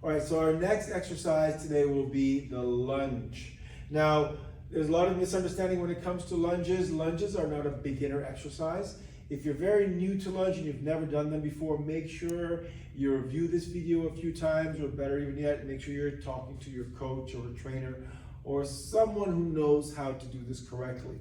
All right, so our next exercise today will be the lunge. Now, there's a lot of misunderstanding when it comes to lunges. Lunges are not a beginner exercise. If you're very new to lunge and you've never done them before, make sure you review this video a few times, or better even yet, make sure you're talking to your coach or a trainer or someone who knows how to do this correctly.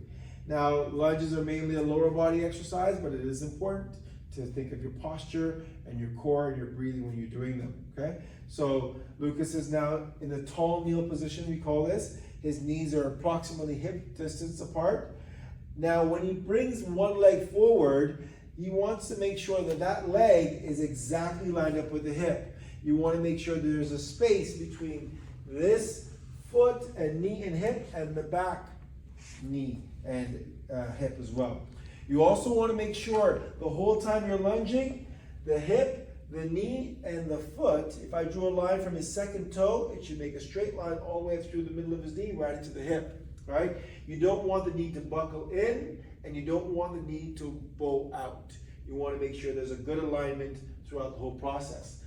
Now, lunges are mainly a lower body exercise, but it is important to think of your posture and your core and your breathing when you're doing them, okay? So Lucas is now in the tall kneel position, we call this. His knees are approximately hip distance apart. Now, when he brings one leg forward, he wants to make sure that that leg is exactly lined up with the hip. You want to make sure there's a space between this foot and knee and hip and the back knee and hip as well. You also want to make sure the whole time you're lunging, the hip, the knee, and the foot, if I drew a line from his second toe, it should make a straight line all the way through the middle of his knee right into the hip, right? You don't want the knee to buckle in, and you don't want the knee to bow out. You want to make sure there's a good alignment throughout the whole process.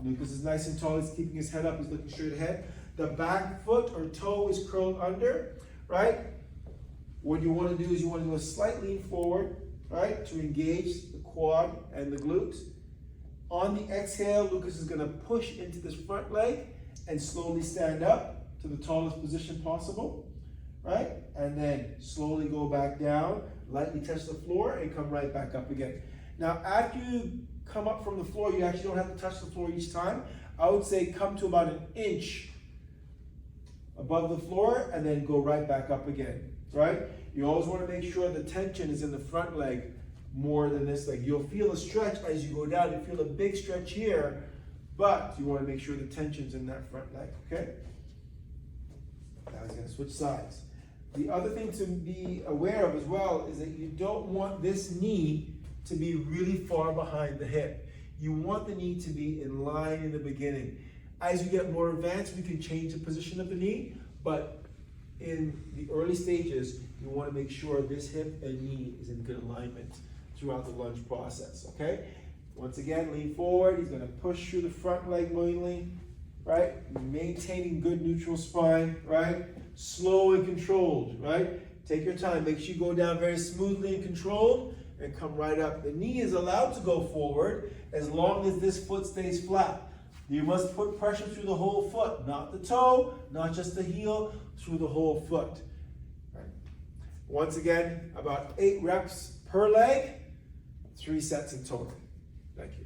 Lucas is nice and tall, he's keeping his head up, he's looking straight ahead. The back foot or toe is curled under, right? What you want to do is you want to do a slight lean forward, right, to engage the quad and the glutes. On the exhale, Lucas is going to push into this front leg and slowly stand up to the tallest position possible, right? And then slowly go back down, lightly touch the floor, and come right back up again. Now, after you come up from the floor, you actually don't have to touch the floor each time. I would say come to about 1 inch above the floor and then go right back up again, right? You always want to make sure the tension is in the front leg more than this leg. You'll feel a stretch as you go down. You feel a big stretch here, but you want to make sure the tension's in that front leg, okay? Now he's going to switch sides. The other thing to be aware of as well is that you don't want this knee to be really far behind the hip. You want the knee to be in line in the beginning. As you get more advanced, we can change the position of the knee, but in the early stages, you want to make sure this hip and knee is in good alignment throughout the lunge process, okay? Once again, lean forward. He's going to push through the front leg mainly, right? Maintaining good neutral spine, right? Slow and controlled, right? Take your time. Make sure you go down very smoothly and controlled and come right up. The knee is allowed to go forward as long as this foot stays flat. You must put pressure through the whole foot, not the toe, not just the heel, through the whole foot. Right. Once again, about 8 reps per leg, 3 sets in total. Thank you.